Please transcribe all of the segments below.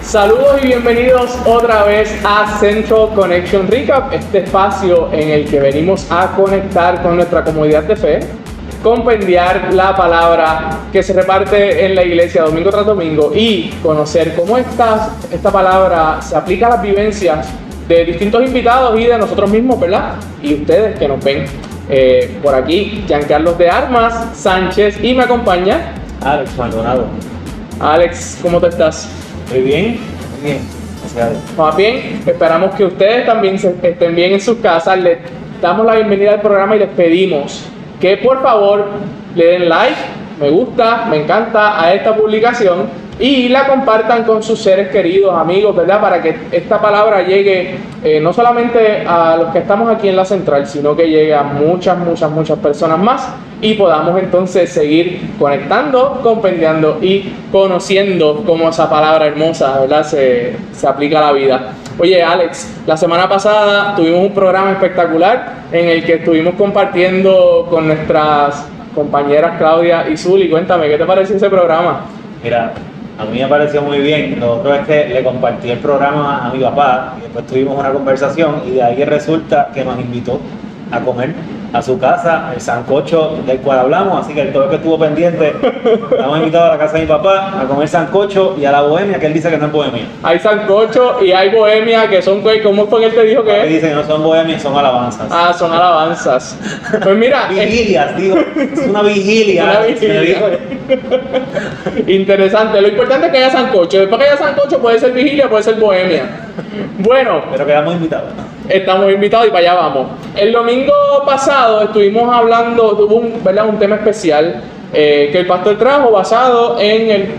Saludos y bienvenidos otra vez a Central Connection Recap, este espacio en el que venimos a conectar con nuestra comunidad de fe, compendiar la palabra que se reparte en la iglesia domingo tras domingo y conocer cómo esta palabra se aplica a las vivencias de distintos invitados y de nosotros mismos, ¿verdad? Y ustedes que nos ven. Por aquí, Giancarlo de Armas Sánchez, y me acompaña Alex Maldonado. Alex, ¿cómo te estás? Muy bien, muy bien. Gracias. Más bien, esperamos que ustedes también estén bien en sus casas. Les damos la bienvenida al programa y les pedimos que por favor le den like, me gusta, me encanta a esta publicación y la compartan con sus seres queridos, amigos, ¿verdad? Para que esta palabra llegue no solamente a los que estamos aquí en la central, sino que llegue a muchas personas más y podamos entonces seguir conectando, compendiando y conociendo cómo esa palabra hermosa, ¿verdad? Se aplica a la vida. Oye, Alex, la semana pasada tuvimos un programa espectacular en el que estuvimos compartiendo con nuestras compañeras Claudia y Zuli. Cuéntame, ¿qué te pareció ese programa? Mira, a mí me pareció muy bien. Lo otro es que le compartí el programa a mi papá y después tuvimos una conversación y de ahí resulta que nos invitó a comer a su casa, el sancocho del cual hablamos, así que todo el que estuvo pendiente, estamos invitados a la casa de mi papá a comer sancocho y a la bohemia, que él dice que no es bohemia. Hay sancocho y hay bohemia, que son, ¿cómo fue que él te dijo que Él dice que no son bohemias, son alabanzas. Ah, son alabanzas. Pues mira, vigilias, digo, es una vigilia. Una vigilia. Interesante, lo importante es que haya sancocho. Después que haya sancocho puede ser vigilia, puede ser bohemia. Bueno, pero quedamos invitados. Estamos invitados y para allá vamos. El domingo pasado estuvimos hablando, tuvo un tema especial que el pastor trajo basado en el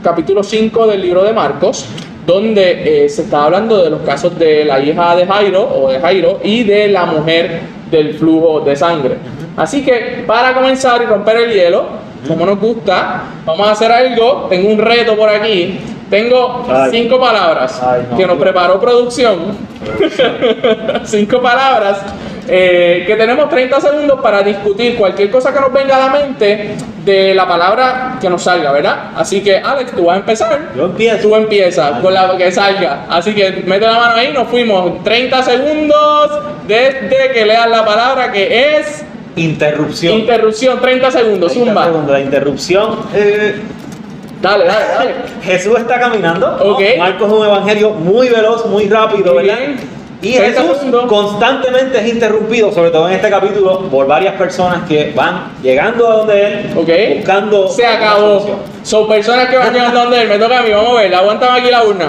capítulo 5 del libro de Marcos, donde se estaba hablando de los casos de la hija de Jairo y de la mujer del flujo de sangre. Así que para comenzar y romper el hielo, como nos gusta, vamos a hacer algo. Tengo un reto por aquí. Tengo 5 palabras que nos preparó producción. 5 palabras que tenemos 30 segundos para discutir cualquier cosa que nos venga a la mente de la palabra que nos salga, ¿verdad? Así que, Alex, tú vas a empezar. Yo empiezo. Tú empiezas con la que salga. Así que mete la mano ahí, nos fuimos. 30 segundos desde que leas la palabra, que es... Interrupción. Interrupción, 30 segundos, 30 zumba. segundos, la interrupción. Dale. Jesús está caminando. Ok. Marcos es un evangelio muy veloz, muy rápido, Muy ¿verdad? bien. Y 30 Jesús segundos. constantemente es interrumpido, sobre todo en este capítulo, por varias personas que van llegando a donde él, buscando. Se una acabó. solución. Son personas que van llegando a donde él. Me toca a mí, vamos a ver. Aguántame aquí la urna.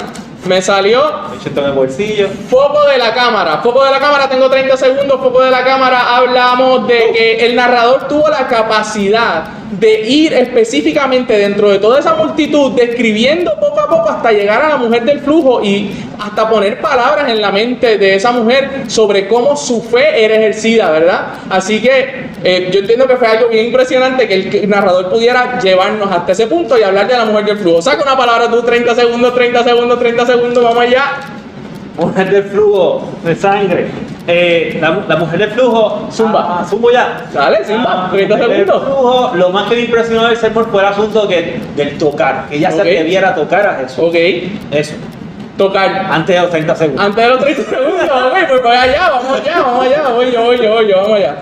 Me salió Echo esto en el bolsillo. foco de la cámara. Foco de la cámara, tengo 30 segundos. Foco de la cámara, hablamos de que el narrador tuvo la capacidad de ir específicamente dentro de toda esa multitud, describiendo poco a poco hasta llegar a la mujer del flujo y hasta poner palabras en la mente de esa mujer sobre cómo su fe era ejercida, ¿verdad? Así que yo entiendo que fue algo bien impresionante que el narrador pudiera llevarnos hasta ese punto y hablar de la mujer del flujo. Saca una palabra tú, 30 segundos, vamos allá. Mujer del flujo de sangre. La mujer del flujo. Zumba. Zumbo ya. Dale, zumba, 30 Mujer del segundos. flujo, lo más que me impresionó del sermón fue el asunto del tocar. Que ella se debiera tocar a Jesús. Ok. Eso. Tocar. Antes de los 30 segundos. Antes de los 30 segundos, ok, pues vamos allá, voy yo, vamos allá.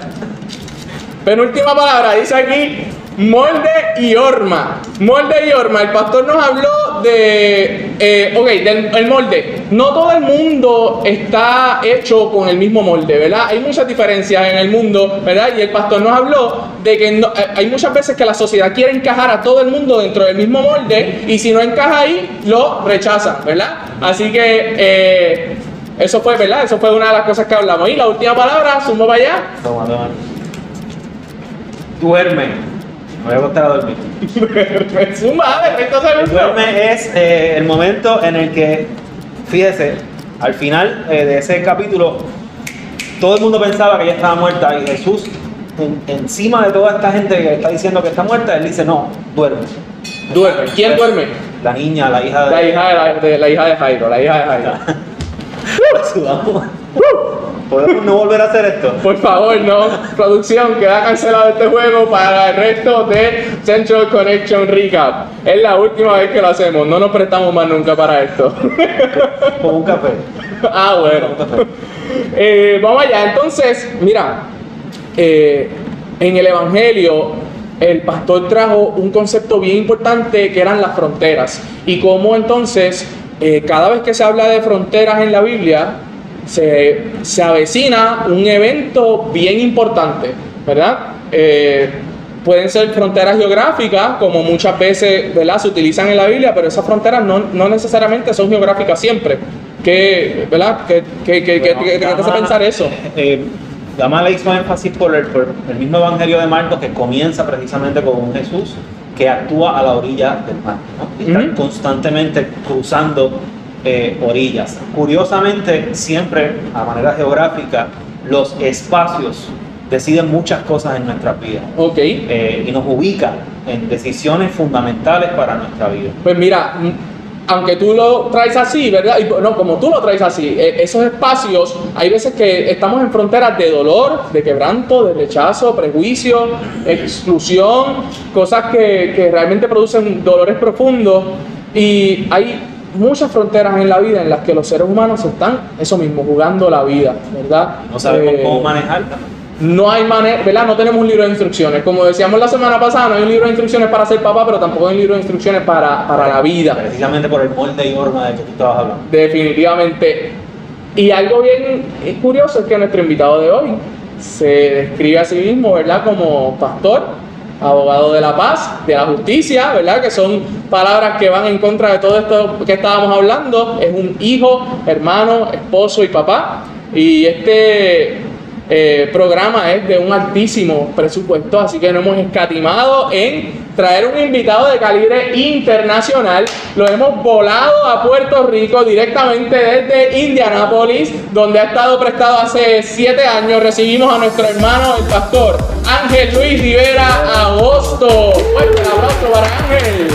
Penúltima palabra, dice aquí, molde y horma. Molde y horma, el pastor nos habló del molde. No todo el mundo está hecho con el mismo molde, ¿verdad? Hay muchas diferencias en el mundo, ¿verdad? Y el pastor nos habló de que hay muchas veces que la sociedad quiere encajar a todo el mundo dentro del mismo molde y si no encaja ahí, lo rechazan, ¿verdad? Así que eso fue, ¿verdad? Eso fue una de las cosas que hablamos. Y la última palabra, zumba para allá. Toma. Duerme. Me voy a acostar a dormir. Zumba, dale, 30 segundos. Duerme es el momento en el que, fíjese, al final de ese capítulo, todo el mundo pensaba que ella estaba muerta y Jesús, encima de toda esta gente que está diciendo que está muerta, él dice, no, duerme. Duerme. ¿Quién duerme? La niña, la hija La hija de Jairo. Sudamos. ¿Podemos no volver a hacer esto? Por favor, no. Producción, queda cancelado este juego para el resto de Central Connection Recap. Es la última vez que lo hacemos. No nos prestamos más nunca para esto. Con un café. Ah, bueno. Vamos allá. Entonces, mira, en el Evangelio, el pastor trajo un concepto bien importante que eran las fronteras. Y cómo entonces, cada vez que se habla de fronteras en la Biblia, se avecina un evento bien importante, ¿verdad? Pueden ser fronteras geográficas, como muchas veces, ¿verdad?, se utilizan en la Biblia, pero esas fronteras no necesariamente son geográficas siempre. ¿Verdad? ¿Qué te hace pensar eso? Dama le hizo énfasis por el mismo Evangelio de Marcos, que comienza precisamente con un Jesús que actúa a la orilla del mar, ¿no? Y está constantemente cruzando orillas. Curiosamente, siempre a manera geográfica, los espacios deciden muchas cosas en nuestras vidas. Y nos ubican en decisiones fundamentales para nuestra vida. Pues mira, aunque tú lo traes así, ¿verdad? No, como tú lo traes así, esos espacios, hay veces que estamos en fronteras de dolor, de quebranto, de rechazo, prejuicio, exclusión, cosas que realmente producen dolores profundos. Y hay muchas fronteras en la vida en las que los seres humanos están, eso mismo, jugando la vida, ¿verdad? No sabemos cómo manejarla. No hay manera, ¿verdad? No tenemos un libro de instrucciones. Como decíamos la semana pasada, no hay un libro de instrucciones para ser papá, pero tampoco hay un libro de instrucciones para la vida. Precisamente por el molde y forma de que tú estabas hablando. Definitivamente. Y algo bien curioso es que nuestro invitado de hoy se describe a sí mismo, ¿verdad?, como pastor, abogado de la paz, de la justicia, ¿verdad?, que son palabras que van en contra de todo esto que estábamos hablando. Es un hijo, hermano, esposo y papá. Y este programa es de un altísimo presupuesto, así que no hemos escatimado en traer un invitado de calibre internacional. Lo hemos volado a Puerto Rico directamente desde Indianápolis, donde ha estado prestado hace 7 años. Recibimos a nuestro hermano, el pastor Ángel Luis Rivera Agosto. Fuerte aplauso para Ángel.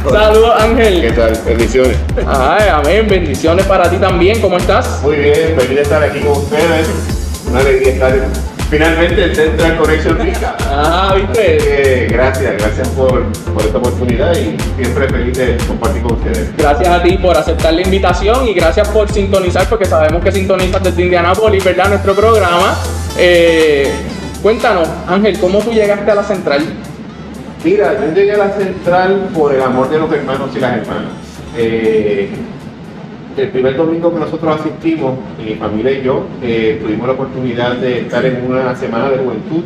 Saludos, Ángel. ¿Qué tal? Bendiciones. Ay, amén. Bendiciones para ti también. ¿Cómo estás? Muy bien, feliz de estar aquí con ustedes. Una alegría estar finalmente en Central Connection Rica. ¿Viste? Gracias por esta oportunidad y siempre feliz de compartir con ustedes. Gracias a ti por aceptar la invitación y gracias por sintonizar, porque sabemos que sintonizas desde Indianápolis, ¿verdad?, nuestro programa. Cuéntanos, Ángel, ¿cómo tú llegaste a la Central? Mira, yo llegué a la Central por el amor de los hermanos y las hermanas. El primer domingo que nosotros asistimos, mi familia y yo, tuvimos la oportunidad de estar en una semana de juventud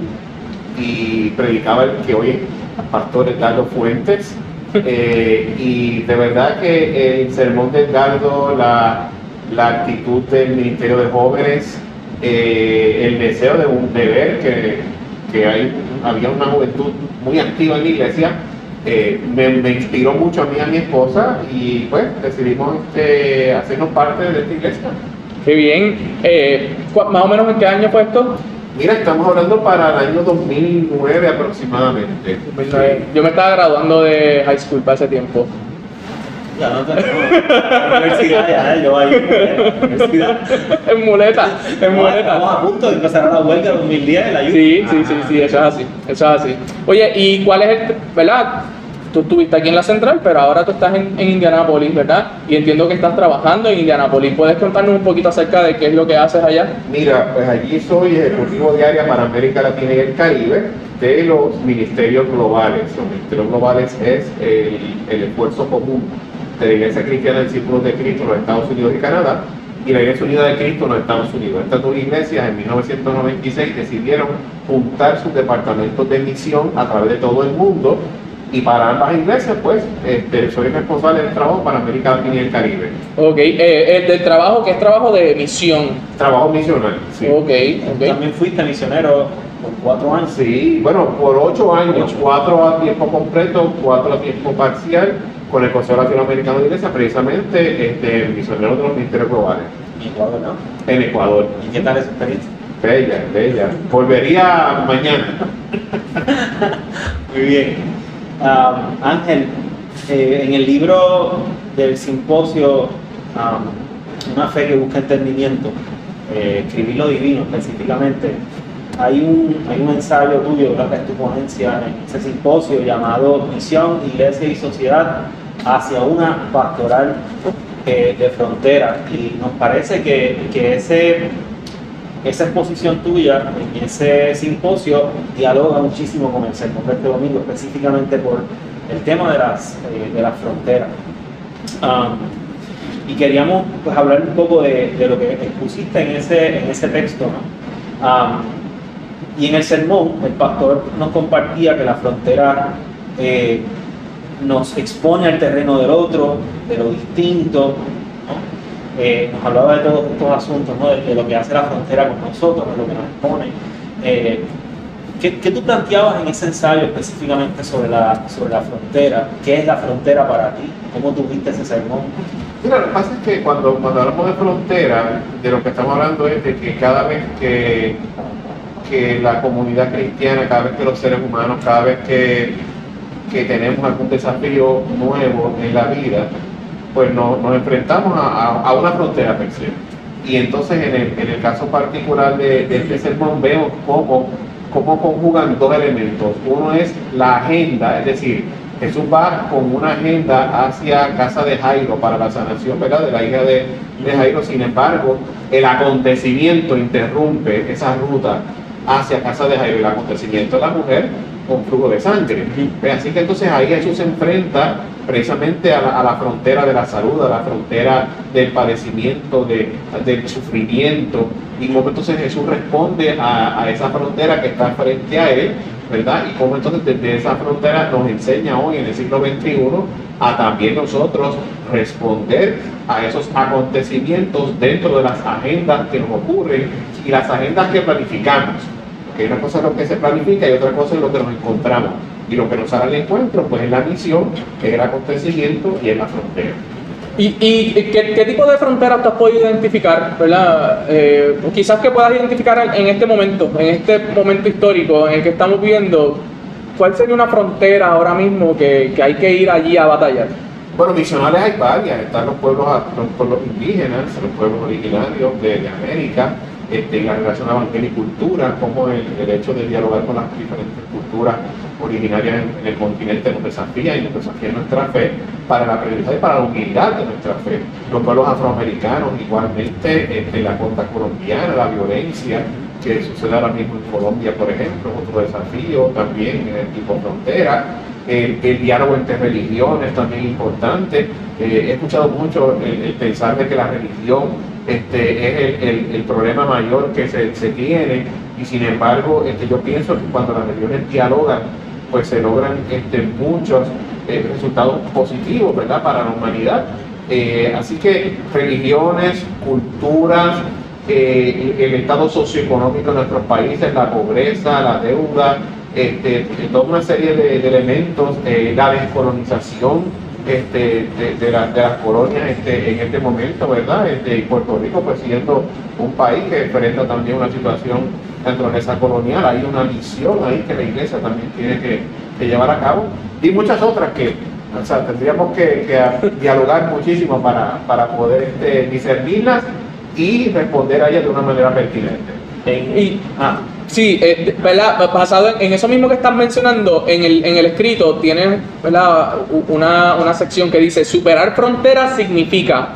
y predicaba el que hoy es pastor Edgardo Fuentes. Y de verdad que el sermón de Edgardo, la actitud del Ministerio de Jóvenes, el deseo de ver que había una juventud muy activa en la iglesia, me inspiró mucho a mí y a mi esposa y pues decidimos hacernos parte de esta iglesia. Qué bien. ¿Más o menos en qué año fue esto? Mira, estamos hablando para el año 2009 aproximadamente. 2009. Sí. Yo me estaba graduando de high school para ese tiempo. Ya no tenemos universidad, ya yo ahí universidad. En muleta. Estamos a punto de empezar a la huelga de 2010 en la UTI. Sí, eso es así. Oye, ¿y cuál es verdad? Tú estuviste aquí en la Central, pero ahora tú estás en Indianápolis, ¿verdad? Y entiendo que estás trabajando en Indianápolis. ¿Puedes contarnos un poquito acerca de qué es lo que haces allá? Mira, pues allí soy ejecutivo de área para América Latina y el Caribe de los ministerios globales. Los ministerios globales es el esfuerzo común de la Iglesia Cristiana del Círculo de Cristo en los Estados Unidos y Canadá y la Iglesia Unida de Cristo en los Estados Unidos. Estas dos iglesias en 1996 decidieron juntar sus departamentos de misión a través de todo el mundo. Y para ambas iglesias, pues, soy responsable del trabajo para América Latina y el Caribe. Ok, del trabajo, ¿qué es trabajo de misión? Trabajo misional, sí. Ok. También fuiste misionero por 4 años. Sí, bueno, por 8 años, 4 a tiempo completo, 4 a tiempo parcial, con el Consejo Latinoamericano de Iglesia, precisamente misionero de los ministerios globales. En Ecuador, ¿no? En Ecuador. ¿Y qué tal esa experiencia? Bella. Volvería mañana. Muy bien. Ángel, en el libro del simposio Una fe que busca entendimiento, escribir lo divino específicamente, hay un ensayo tuyo, creo que es tu ponencia en ese simposio llamado Misión, Iglesia y Sociedad hacia una pastoral de frontera, y nos parece que esa exposición tuya en ese simposio dialoga muchísimo con el sermón de este domingo, específicamente por el tema de las fronteras. Y queríamos pues hablar un poco de lo que expusiste en ese texto, ¿no? Y en el sermón el pastor nos compartía que la frontera nos expone al terreno del otro, de lo distinto, ¿no? Nos hablaba de todos estos asuntos, ¿no? De lo que hace la frontera con nosotros, de lo que nos expone. ¿Qué tú planteabas en ese ensayo específicamente sobre la frontera? ¿Qué es la frontera para ti? ¿Cómo tú viste ese sermón? Mira, lo que pasa es que cuando hablamos de frontera, de lo que estamos hablando es de que cada vez que la comunidad cristiana, cada vez que los seres humanos, cada vez que tenemos algún desafío nuevo en la vida, pues nos enfrentamos a una frontera per se. Y entonces en el caso particular de este sermón vemos cómo conjugan dos elementos. Uno es la agenda, es decir, Jesús va con una agenda hacia casa de Jairo para la sanación, ¿verdad?, de la hija de Jairo. Sin embargo, el acontecimiento interrumpe esa ruta hacia casa de Jairo. El acontecimiento de la mujer con flujo de sangre. Así que entonces ahí Jesús se enfrenta precisamente a la frontera de la salud, a la frontera del padecimiento, del sufrimiento. Y cómo entonces Jesús responde a esa frontera que está frente a él, ¿verdad? Y cómo entonces desde esa frontera nos enseña hoy en el siglo XXI a también nosotros responder a esos acontecimientos dentro de las agendas que nos ocurren y las agendas que planificamos. Porque una cosa es lo que se planifica y otra cosa es lo que nos encontramos. Y lo que nos hará el encuentro, pues es la misión, es el acontecimiento y es la frontera. ¿Y qué tipo de fronteras tú has podido identificar, ¿verdad? Quizás que puedas identificar en este momento histórico en el que estamos viviendo, ¿cuál sería una frontera ahora mismo que hay que ir allí a batallar? Bueno, misionales hay varias. Están los pueblos indígenas, los pueblos originarios de América, en la relación a evangelio y cultura, como el hecho de dialogar con las diferentes culturas originarias en el continente nos desafía y nos desafía nuestra fe para la aprendizaje y para la humildad de nuestra fe. Los pueblos afroamericanos igualmente, la costa colombiana, la violencia que sucede ahora mismo en Colombia, por ejemplo, otro desafío también en el tipo frontera. El diálogo entre religiones también importante. He escuchado mucho el pensar de que la religión es el problema mayor que se tiene, y sin embargo yo pienso que cuando las religiones dialogan, pues se logran muchos resultados positivos, ¿verdad?, para la humanidad. Así que religiones, culturas, el estado socioeconómico de nuestros países, la pobreza, la deuda, toda una serie de elementos, la descolonización de las colonias en este momento, ¿verdad? Y Puerto Rico, pues siendo un país que enfrenta también una situación de naturaleza colonial, hay una misión ahí que la iglesia también tiene que llevar a cabo, y muchas otras que, o sea, tendríamos que dialogar muchísimo para poder discernirlas y responder a ellas de una manera pertinente. Sí, ¿verdad? Basado en eso mismo que estás mencionando, en el escrito tienes, ¿verdad?, una sección que dice: superar fronteras significa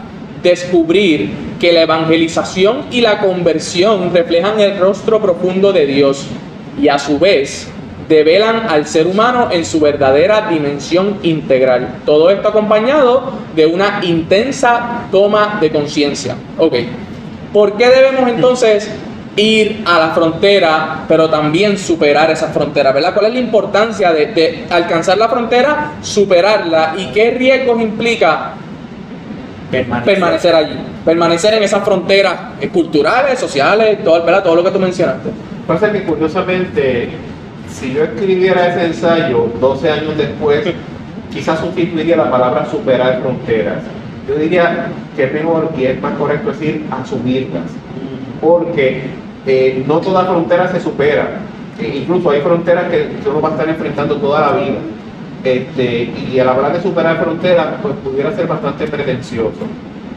descubrir que la evangelización y la conversión reflejan el rostro profundo de Dios y a su vez develan al ser humano en su verdadera dimensión integral. Todo esto acompañado de una intensa toma de conciencia. Ok, ¿por qué debemos entonces ir a la frontera, pero también superar esa frontera, ¿verdad? ¿Cuál es la importancia de alcanzar la frontera, superarla, y qué riesgos implica permanecer allí, permanecer en esas fronteras culturales, sociales, todo lo que tú mencionaste? Pasa que curiosamente, si yo escribiera ese ensayo 12 años después, quizás sustituiría la palabra superar fronteras. Yo diría que es mejor y es más correcto decir asumirlas, porque no toda frontera se supera. Incluso hay fronteras que uno va a estar enfrentando toda la vida. y al hablar de superar fronteras, pues pudiera ser bastante pretencioso.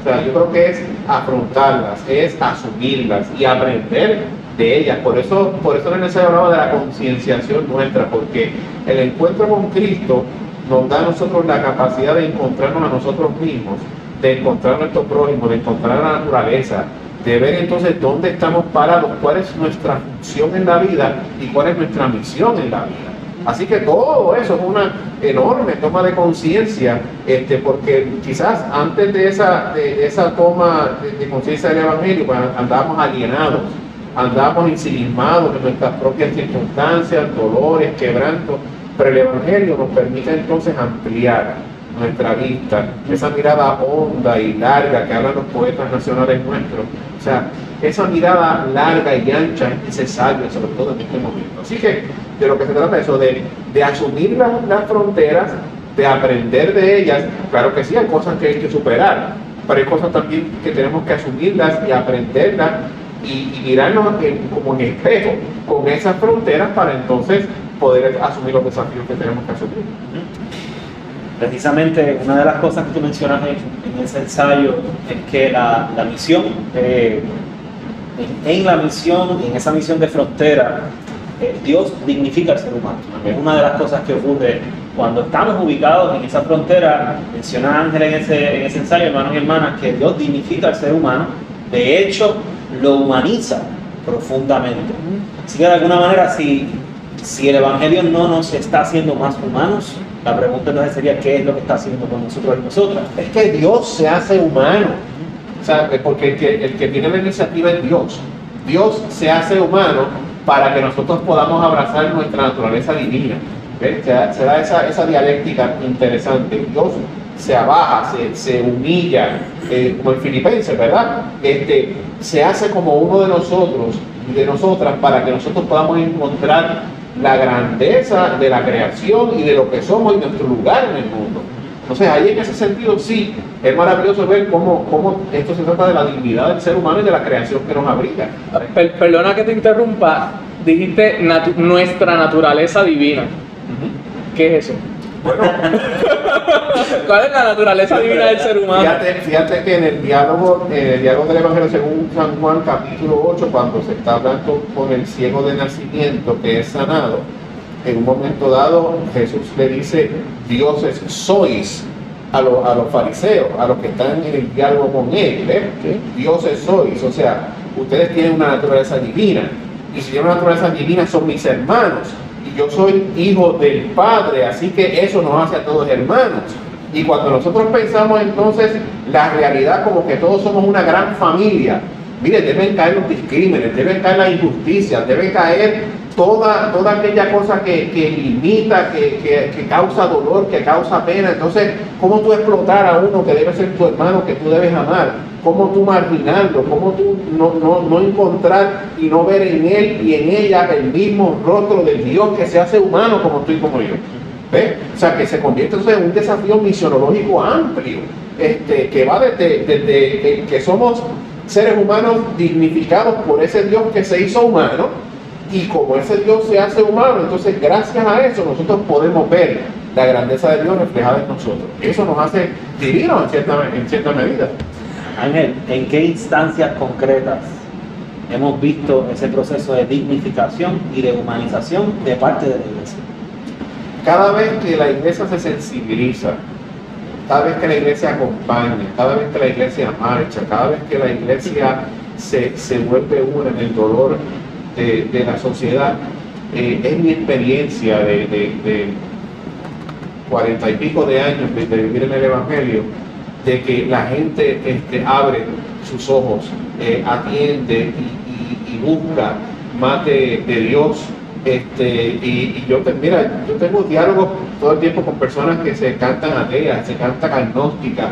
O sea, yo creo que es afrontarlas, es asumirlas y aprender de ellas. Por eso René hablaba de la concienciación nuestra, porque el encuentro con Cristo nos da a nosotros la capacidad de encontrarnos a nosotros mismos, de encontrar a nuestro prójimo, de encontrar a la naturaleza, de ver entonces dónde estamos parados, cuál es nuestra función en la vida y cuál es nuestra misión en la vida. Así que todo eso es una enorme toma de conciencia, porque quizás antes de esa toma de conciencia del Evangelio, pues andábamos alienados, andábamos ensimismados en nuestras propias circunstancias, dolores, quebrantos, pero el Evangelio nos permite entonces ampliar nuestra vista, esa mirada honda y larga que hablan los poetas nacionales nuestros. O sea, esa mirada larga y ancha es necesaria, sobre todo en este momento. Así que de lo que se trata es eso, de asumir las fronteras, de aprender de ellas. Claro que sí, hay cosas que hay que superar, pero hay cosas también que tenemos que asumirlas y aprenderlas y mirarnos como en espejo con esas fronteras para entonces poder asumir los desafíos que tenemos que asumir. Precisamente una de las cosas que tú mencionas en ese ensayo es que la misión, en la misión, en esa misión de frontera, Dios dignifica al ser humano. Es una de las cosas que ocurre cuando estamos ubicados en esa frontera. Menciona Ángel en ese ensayo, hermanos y hermanas, que Dios dignifica al ser humano, de hecho lo humaniza profundamente. Así que de alguna manera, si el Evangelio no nos está haciendo más humanos, la pregunta entonces sería: ¿qué es lo que está haciendo con nosotros y nosotras? Es que Dios se hace humano, o sea, porque el que tiene la iniciativa es Dios. Dios se hace humano para que nosotros podamos abrazar nuestra naturaleza divina. ¿Ves? Se da esa dialéctica interesante. Dios se abaja, se humilla, como el Filipenses, ¿verdad? Se hace como uno de nosotros y de nosotras para que nosotros podamos encontrar la grandeza de la creación y de lo que somos y nuestro lugar en el mundo. Entonces ahí en ese sentido sí, es maravilloso ver cómo esto se trata de la dignidad del ser humano y de la creación que nos abriga. Perdona que te interrumpa, dijiste nuestra naturaleza divina. ¿Qué es eso? Bueno, ¿cuál es la naturaleza divina del ser humano? Fíjate que en el diálogo del Evangelio según San Juan capítulo 8, cuando se está hablando con el ciego de nacimiento que es sanado, en un momento dado Jesús le dice: dioses sois a los fariseos, a los que están en el diálogo con él, dioses sois, o sea, ustedes tienen una naturaleza divina, y si tienen una naturaleza divina son mis hermanos, y yo soy hijo del Padre, así que eso nos hace a todos hermanos. Y cuando nosotros pensamos entonces la realidad como que todos somos una gran familia, mire, deben caer los discrímenes, deben caer las injusticias, debe caer toda aquella cosa que limita, que causa dolor, que causa pena. Entonces, ¿cómo tú explotar a uno que debe ser tu hermano, que tú debes amar? ¿Cómo tú marginarlo? ¿Cómo tú no encontrar y no ver en él y en ella el mismo rostro del Dios que se hace humano como tú y como yo? ¿Ves? O sea, que se convierte entonces en un desafío misionológico amplio, que va desde que somos seres humanos dignificados por ese Dios que se hizo humano, y como ese Dios se hace humano, entonces gracias a eso nosotros podemos ver la grandeza de Dios reflejada en nosotros. Eso nos hace divinos en cierta medida. Ángel, ¿en qué instancias concretas hemos visto ese proceso de dignificación y de humanización de parte de la Iglesia? Cada vez que la Iglesia se sensibiliza, cada vez que la Iglesia acompaña, cada vez que la Iglesia marcha, cada vez que la Iglesia se vuelve una en el dolor de la sociedad, es mi experiencia de 40 y pico de años de vivir en el Evangelio, de que la gente abre sus ojos, atiende y busca más de Dios. Y yo tengo diálogos todo el tiempo con personas que se cantan ateas, se cantan agnósticas,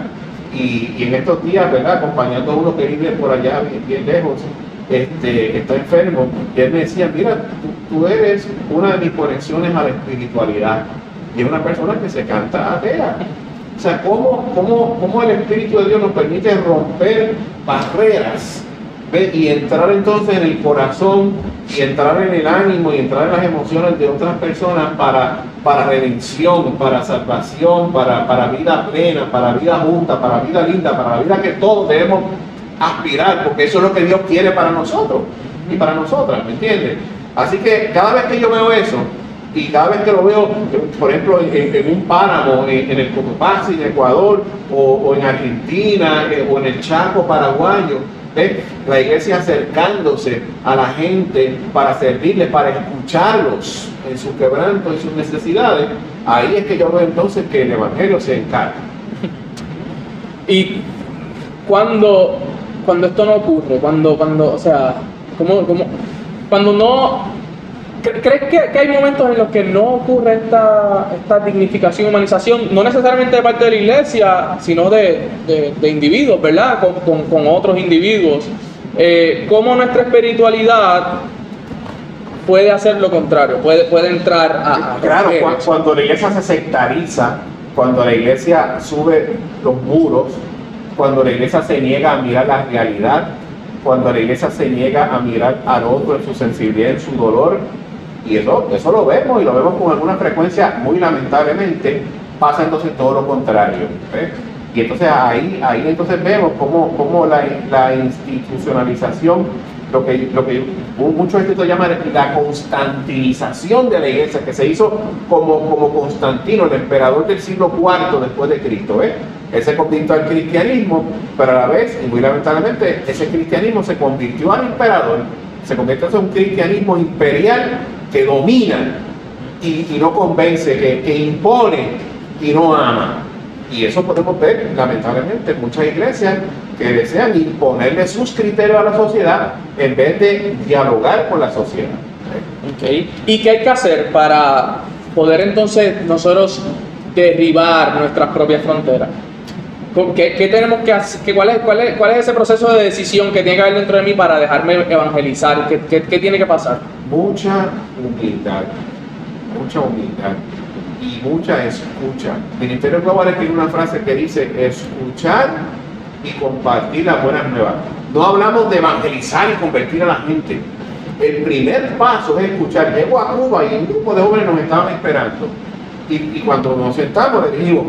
y en estos días, ¿verdad?, acompañando a uno que vive por allá bien lejos, que está enfermo, y él me decía: mira, tú eres una de mis conexiones a la espiritualidad, y es una persona que se canta atea. O sea, ¿cómo el Espíritu de Dios nos permite romper barreras ¿Ve? Y entrar entonces en el corazón, y entrar en el ánimo, y entrar en las emociones de otras personas para redención, para salvación, para vida plena, para vida justa, para vida linda, para la vida que todos debemos aspirar, porque eso es lo que Dios quiere para nosotros y para nosotras, ¿me entiendes? Así que cada vez que yo veo eso, y cada vez que lo veo, por ejemplo, en un páramo, en el Cotopaxi, en Ecuador, o en Argentina, o en el Chaco paraguayo, la iglesia acercándose a la gente para servirles, para escucharlos en sus quebrantos y sus necesidades, ahí es que yo veo entonces que el evangelio se encarga. Y cuando esto no ocurre, o sea, cuando no... ¿Crees que hay momentos en los que no ocurre esta dignificación y humanización, no necesariamente de parte de la iglesia, sino de individuos, ¿verdad? Con otros individuos? ¿Cómo nuestra espiritualidad puede hacer lo contrario? Puede entrar a claro, cuando la iglesia se sectariza, cuando la iglesia sube los muros, cuando la iglesia se niega a mirar la realidad, cuando la iglesia se niega a mirar al otro en su sensibilidad, en su dolor. Y eso lo vemos, y lo vemos con alguna frecuencia, muy lamentablemente, pasa entonces todo lo contrario. Y entonces ahí entonces vemos cómo la institucionalización, lo que muchos escritores llaman la constantinización de la iglesia, que se hizo como Constantino, el emperador del siglo IV después de Cristo. Él se convirtió al cristianismo, pero a la vez, y muy lamentablemente, ese cristianismo se convirtió al emperador, se convierte en un cristianismo imperial que domina y no convence, que impone y no ama. Y eso podemos ver, lamentablemente, en muchas iglesias que desean imponerle sus criterios a la sociedad en vez de dialogar con la sociedad. Okay. ¿Y qué hay que hacer para poder entonces nosotros derribar nuestras propias fronteras? ¿Qué tenemos que hacer? ¿Cuál es ese proceso de decisión que tiene que haber dentro de mí para dejarme evangelizar? ¿Qué tiene que pasar? Mucha humildad y mucha escucha. Ministerio Global tiene una frase que dice: escuchar y compartir las buenas nuevas. No hablamos de evangelizar y convertir a la gente. El primer paso es escuchar. Llego a Cuba y un grupo de jóvenes nos estaban esperando, y cuando nos sentamos les dijimos: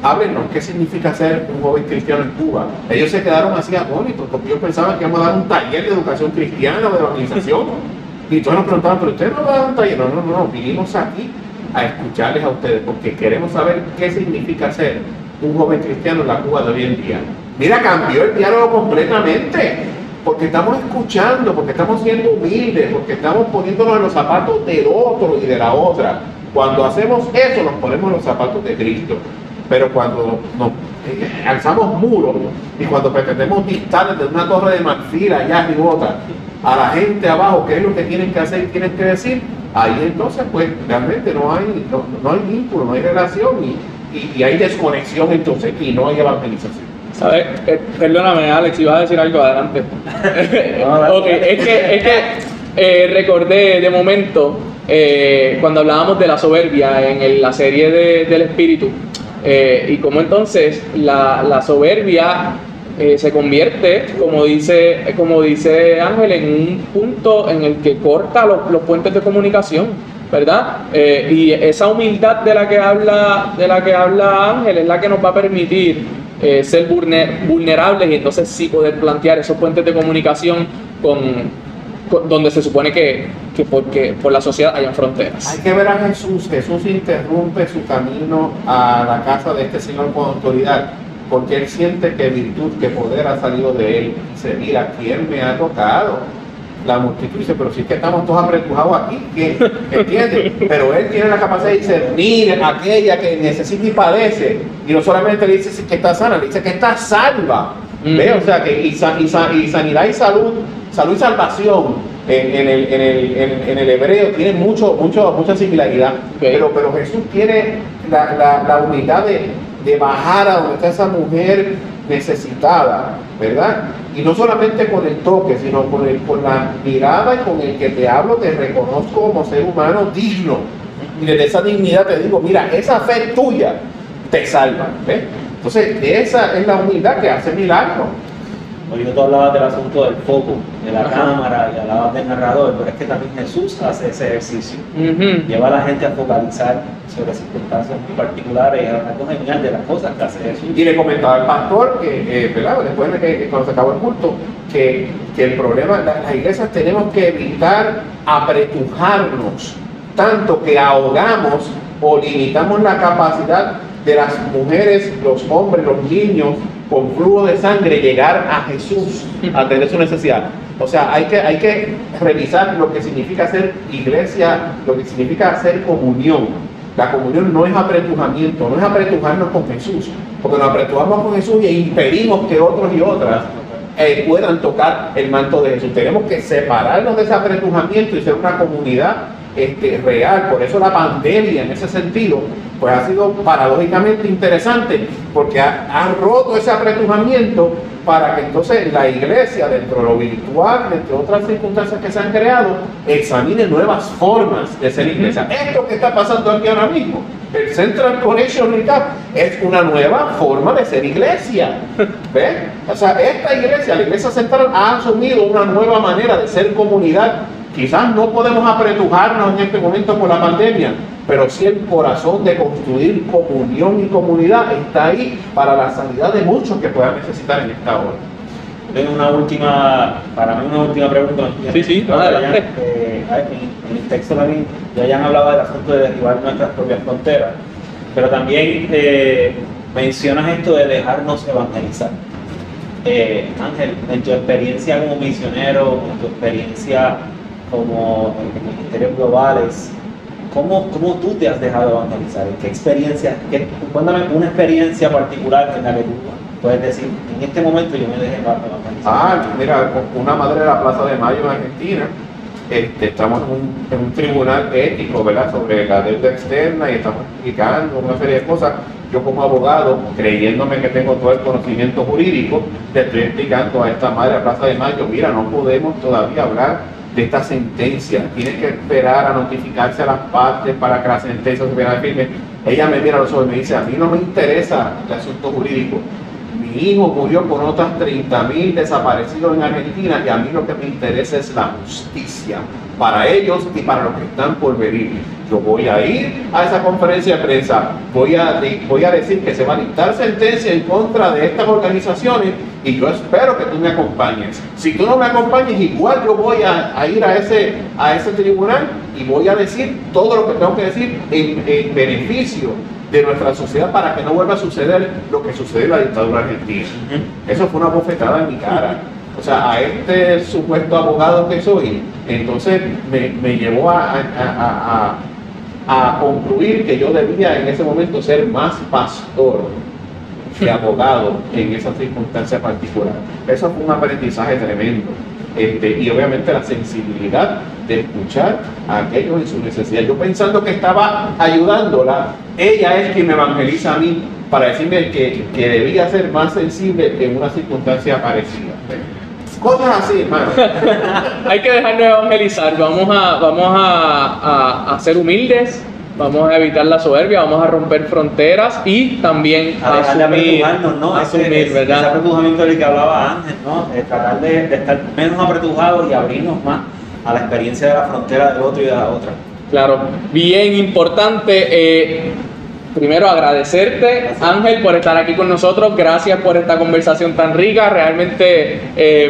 háblenos, ¿qué significa ser un joven cristiano en Cuba? Ellos se quedaron así atónitos, porque ellos pensaban que íbamos a dar un taller de educación cristiana o de evangelización. Y todos nos preguntaban: ¿pero usted no va a dar un taller? No, vinimos aquí a escucharles a ustedes, porque queremos saber qué significa ser un joven cristiano en la Cuba de hoy en día. Mira, cambió el diálogo completamente, porque estamos escuchando, porque estamos siendo humildes, porque estamos poniéndonos en los zapatos del otro y de la otra. Cuando hacemos eso, nos ponemos en los zapatos de Cristo. Pero cuando nos alzamos muros y cuando pretendemos dictar desde una torre de marfil allá arriba a la gente abajo qué es lo que tienen que hacer y tienen que decir, ahí entonces pues realmente no hay vínculo, no hay relación, y hay desconexión entonces, y no hay evangelización. ¿Sabes? Perdóname, Alex, iba a decir algo adelante. Okay, es que recordé de momento cuando hablábamos de la soberbia en la serie del espíritu, y cómo entonces la soberbia se convierte, como dice Ángel, en un punto en el que corta los puentes de comunicación, ¿verdad? Y esa humildad de la que habla Ángel es la que nos va a permitir ser vulnerables, y entonces sí poder plantear esos puentes de comunicación donde se supone que por la sociedad hayan fronteras. Hay que ver a Jesús. Jesús interrumpe su camino a la casa de este Señor con autoridad, porque él siente que virtud, que poder ha salido de él. Dice: mira, ¿quién me ha tocado? La multitud dice: pero si es que estamos todos apretujados aquí, ¿quién? ¿Entiendes? Pero él tiene la capacidad de discernir aquella que necesita y padece, y no solamente le dice que está sana, le dice que está salva. ¿Ve? O sea, que y sanidad y salud y salvación en el hebreo tienen mucha similaridad. Okay. Pero Jesús tiene la humildad de bajar a donde está esa mujer necesitada, ¿verdad? Y no solamente con el toque, sino con la mirada y con el que te hablo, te reconozco como ser humano digno. Y desde esa dignidad te digo: mira, esa fe tuya te salva. ¿Ves? Entonces, esa es la humildad que hace milagro. Ahorita tú hablabas del asunto del foco, de la cámara, y hablabas del narrador, pero es que también Jesús hace ese ejercicio. Lleva a la gente a focalizar sobre circunstancias muy particulares, y es algo genial de las cosas que hace Jesús. Y le comentaba al pastor que, ¿verdad? Después de que cuando se acabó el culto, que el problema, las iglesias tenemos que evitar apretujarnos, tanto que ahogamos o limitamos la capacidad de las mujeres, los hombres, los niños con flujo de sangre llegar a Jesús a tener su necesidad. O sea, hay que revisar lo que significa ser iglesia, lo que significa hacer comunión. La comunión no es apretujamiento, no es apretujarnos con Jesús, porque nos apretujamos con Jesús e impedimos que otros y otras puedan tocar el manto de Jesús. Tenemos que separarnos de ese apretujamiento y ser una comunidad real. Por eso la pandemia, en ese sentido, pues ha sido paradójicamente interesante, porque ha roto ese apretujamiento para que entonces la iglesia, dentro de lo virtual, dentro de otras circunstancias que se han creado, examine nuevas formas de ser iglesia. Esto que está pasando aquí ahora mismo, el Central Connection Recap, es una nueva forma de ser iglesia. ¿Ves? O sea, esta iglesia, la iglesia central, ha asumido una nueva manera de ser comunidad. Quizás no podemos apretujarnos en este momento por la pandemia, pero sí el corazón de construir comunión y comunidad está ahí para la sanidad de muchos que puedan necesitar en esta hora. Tengo una última pregunta. Sí, adelante. En el texto también ya hayan hablado del asunto de derribar nuestras propias fronteras, pero también mencionas esto de dejarnos evangelizar. Ángel, en tu experiencia como misionero, en tu experiencia como en ministerios globales, ¿cómo tú te has dejado evangelizar? ¿Qué experiencia? Cuéntame una experiencia particular en la que tú puedes decir, en este momento yo me dejé evangelizar. Mira, una madre de la Plaza de Mayo en Argentina, estamos en un tribunal ético, ¿verdad?, sobre la deuda externa, y estamos explicando una serie de cosas. Yo como abogado, creyéndome que tengo todo el conocimiento jurídico, le estoy explicando a esta madre de la Plaza de Mayo, mira, no podemos todavía hablar de esta sentencia, tiene que esperar a notificarse a las partes para que la sentencia se vea firme. Ella me mira a los ojos y me dice, a mí no me interesa el asunto jurídico, mi hijo murió con otras 30.000 desaparecidos en Argentina, y a mí lo que me interesa es la justicia para ellos y para los que están por venir. Yo voy a ir a esa conferencia de prensa, voy a decir que se va a dictar sentencia en contra de estas organizaciones, y yo espero que tú me acompañes. Si tú no me acompañes, igual yo voy a ir a ese tribunal y voy a decir todo lo que tengo que decir en beneficio de nuestra sociedad, para que no vuelva a suceder lo que sucedió en la dictadura argentina. Eso fue una bofetada en mi cara. O sea, a este supuesto abogado que soy, entonces me llevó a concluir que yo debía en ese momento ser más pastor que abogado en esa circunstancia particular. Eso fue un aprendizaje tremendo. Y obviamente la sensibilidad de escuchar a aquellos en su necesidad. Yo pensando que estaba ayudándola, ella es quien me evangeliza a mí para decirme que debía ser más sensible en una circunstancia parecida. Cosas así, hermano. Hay que dejarnos evangelizar. Vamos a ser humildes, vamos a evitar la soberbia, vamos a romper fronteras y también a dejar de apretujarnos, ¿no? Asumir, ¿verdad? Ese apretujamiento del que hablaba Ángel, ¿no? Tratar de estar menos apretujados y abrirnos más a la experiencia de la frontera del otro y de la otra. Claro, bien importante. Primero agradecerte, Ángel, por estar aquí con nosotros. Gracias por esta conversación tan rica. Realmente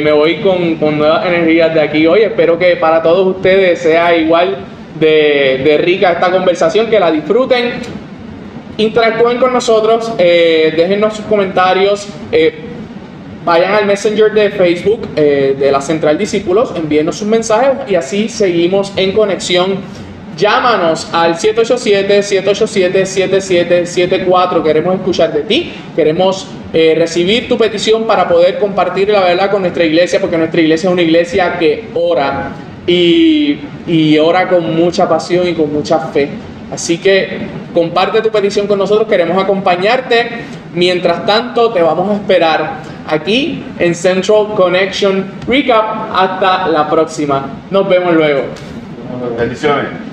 me voy con nuevas energías de aquí hoy. Espero que para todos ustedes sea igual de rica esta conversación, que la disfruten. Interactúen con nosotros, déjennos sus comentarios, vayan al Messenger de Facebook de la Central Discípulos, envíennos sus mensajes y así seguimos en conexión. Llámanos al 787-787-7774. Queremos escuchar de ti, queremos recibir tu petición para poder compartir la verdad con nuestra iglesia, porque nuestra iglesia es una iglesia que ora y ora con mucha pasión y con mucha fe. Así que comparte tu petición con nosotros, queremos acompañarte. Mientras tanto, te vamos a esperar aquí en Central Connection Recap. Hasta la próxima. Nos vemos luego. Bendiciones.